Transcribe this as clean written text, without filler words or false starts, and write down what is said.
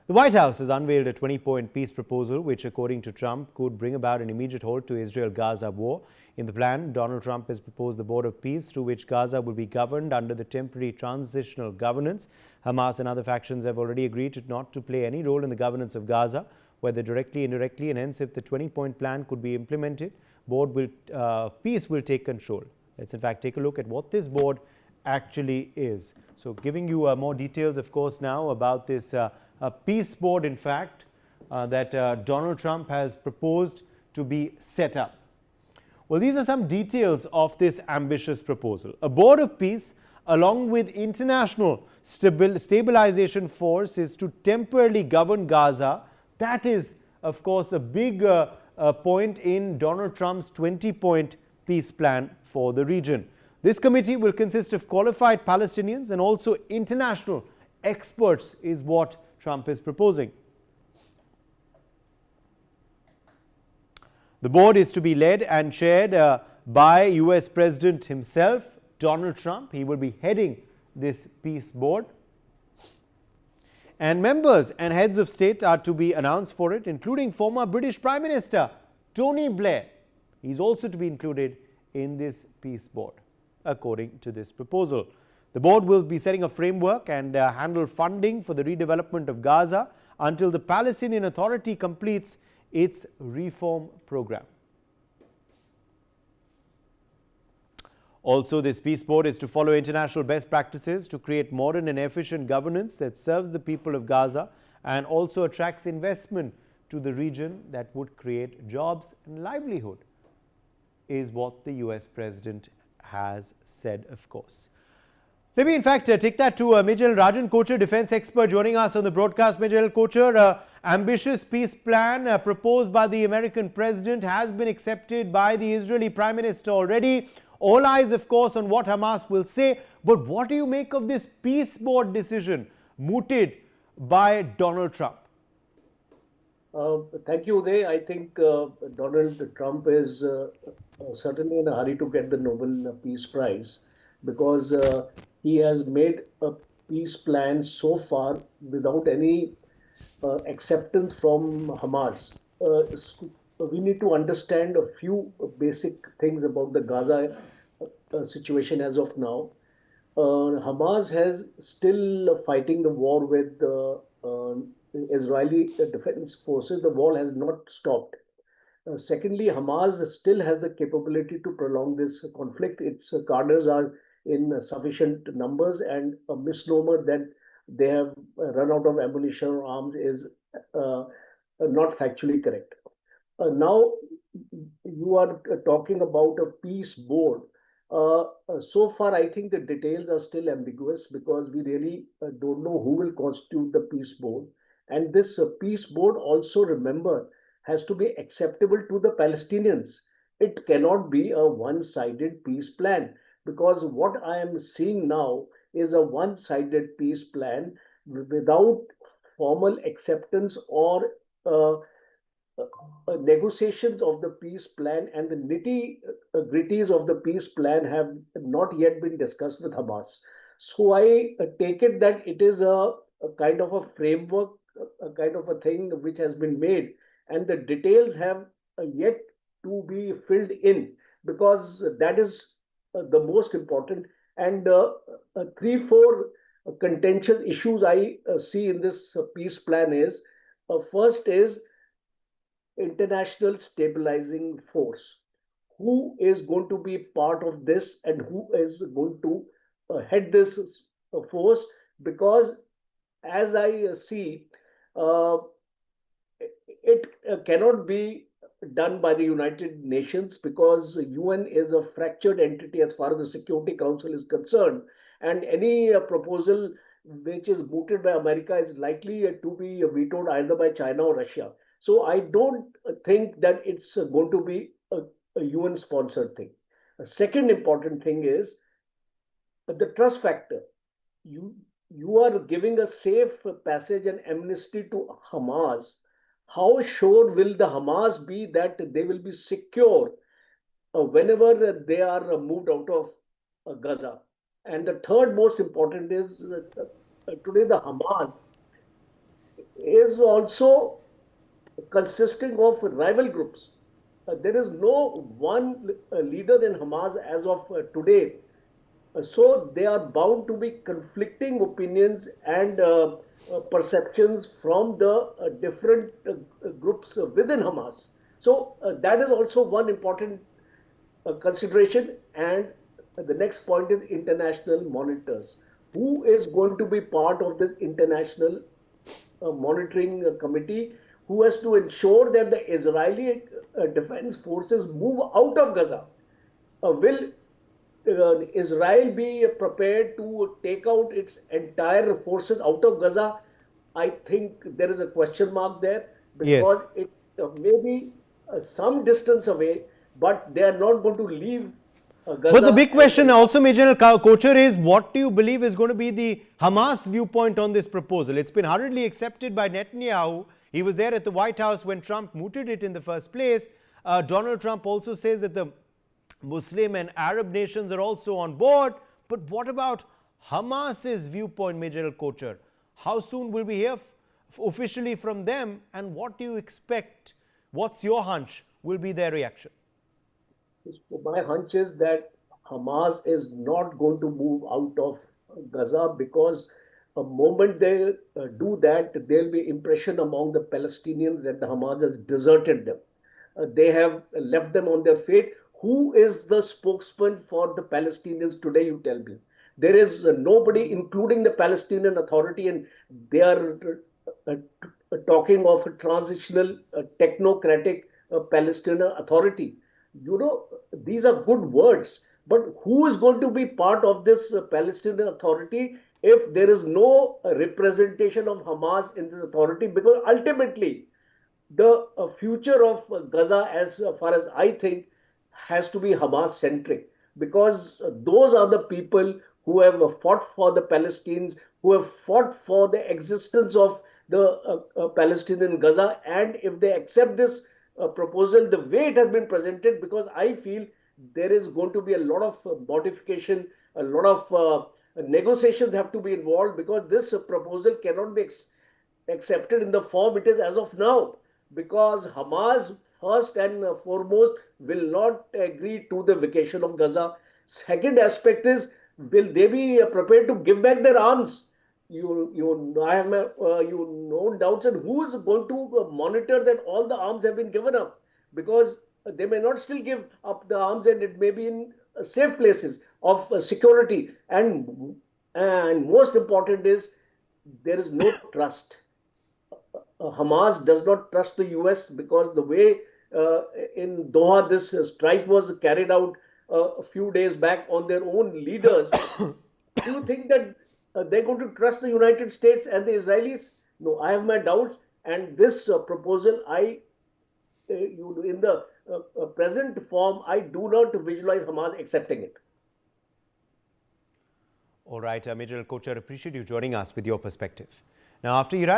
The White House has unveiled a 20-point peace proposal, which, according to Trump, could bring about an immediate halt to Israel-Gaza war. In the plan, Donald Trump has proposed the board of peace through which Gaza will be governed under the temporary transitional governance. Hamas and other factions have already agreed not to play any role in the governance of Gaza, whether directly, indirectly, and hence if the 20-point plan could be implemented, peace will take control. Let's in fact take a look at what this board actually is. So giving you more details, of course, now about this peace board, in fact, that Donald Trump has proposed to be set up. Well, these are some details of this ambitious proposal. A board of peace, along with international stabilization force, is to temporarily govern Gaza. That is, of course, a big point in Donald Trump's 20-point peace plan for the region. This committee will consist of qualified Palestinians and also international experts, is what Trump is proposing. The board is to be led and chaired by US President himself, Donald Trump. He will be heading this peace board. And members and heads of state are to be announced for it, including former British Prime Minister Tony Blair. He's also to be included in this peace board, according to this proposal. The board will be setting a framework and handle funding for the redevelopment of Gaza until the Palestinian Authority completes its reform program. Also, this peace board is to follow international best practices to create modern and efficient governance that serves the people of Gaza and also attracts investment to the region that would create jobs and livelihood, is what the US President has said, of course. Let me, in fact, take that to Major Rajan Kochhar, defense expert, joining us on the broadcast. Major Kochhar, ambitious peace plan proposed by the American president has been accepted by the Israeli Prime Minister already. All eyes, of course, on what Hamas will say. But what do you make of this peace board decision mooted by Donald Trump? Thank you, Uday. I think Donald Trump is certainly in a hurry to get the Nobel Peace Prize, because he has made a peace plan so far without any acceptance from Hamas. We need to understand a few basic things about the Gaza situation as of now. Hamas has still fighting the war with Israeli defense forces. The war has not stopped. Secondly, Hamas still has the capability to prolong this conflict. Its cadres are in sufficient numbers, and a misnomer that they have run out of ammunition or arms is not factually correct. Now, you are talking about a peace board. So far, I think the details are still ambiguous, because we really don't know who will constitute the peace board. And this peace board also, remember, has to be acceptable to the Palestinians. It cannot be a one-sided peace plan, because what I am seeing now is a one-sided peace plan without formal acceptance or negotiations of the peace plan, and the nitty-gritties of the peace plan have not yet been discussed with Hamas. So I take it that it is a kind of a framework, a kind of a thing which has been made, and the details have yet to be filled in, because that is the most important. And 3-4 contentious issues I see in this peace plan is, first is international stabilizing force. Who is going to be part of this, and who is going to head this force? Because as I see, it cannot be done by the United Nations, because UN is a fractured entity as far as the Security Council is concerned, and any proposal which is mooted by America is likely to be vetoed either by China or Russia. So I don't think that it's going to be a UN sponsored thing. A second important thing is the trust factor. You are giving a safe passage and amnesty to Hamas. How sure will the Hamas be that they will be secure whenever they are moved out of Gaza? And the third most important is today the Hamas is also consisting of rival groups. There is no one leader in Hamas as of today. So they are bound to be conflicting opinions and perceptions from the different groups within Hamas. So that is also one important consideration. And the next point is international monitors. Who is going to be part of the international monitoring committee who has to ensure that the Israeli defense forces move out of Gaza? Will Israel be prepared to take out its entire forces out of Gaza? I think there is a question mark there Yes. because it may be some distance away, but they are not going to leave But the Gaza. big question also, Major General Kocher, is what do you believe is going to be the Hamas viewpoint on this proposal? It's been hurriedly accepted by Netanyahu. He was there at the White House when Trump mooted it in the first place. Donald Trump also says that the Muslim and Arab nations are also on board. But what about Hamas's viewpoint, Major General Kocher? How soon will we hear officially from them, and what do you expect? What's your hunch will be their reaction? My hunch is that Hamas is not going to move out of Gaza because the moment they do that, there will be impression among the Palestinians that the Hamas has deserted them. They have left them on their fate. Who is the spokesman for the Palestinians today? You tell me. There is nobody, including the Palestinian Authority, and they are talking of a transitional, technocratic Palestinian Authority. You know, these are good words, but who is going to be part of this Palestinian Authority if there is no representation of Hamas in this authority? Because ultimately, the future of Gaza, as far as I think, has to be Hamas centric because those are the people who have fought for the Palestinians, who have fought for the existence of the Palestinian Gaza. And if they accept this proposal the way it has been presented, because I feel there is going to be a lot of modification, a lot of negotiations have to be involved because this proposal cannot be accepted in the form it is as of now, because Hamas, first and foremost, will not agree to the vacation of Gaza. Second aspect is, will they be prepared to give back their arms? I have no doubts. And who is going to monitor that all the arms have been given up? Because they may not still give up the arms, and it may be in safe places of security. And most important is there is no trust. Hamas does not trust the US because the way in Doha this strike was carried out a few days back on their own leaders. Do you think that they're going to trust the United States and the Israelis? No, I have my doubts. And this proposal, in the present form, I do not visualize Hamas accepting it. All right, Major Kocher, appreciate you joining us with your perspective. Now, after Iran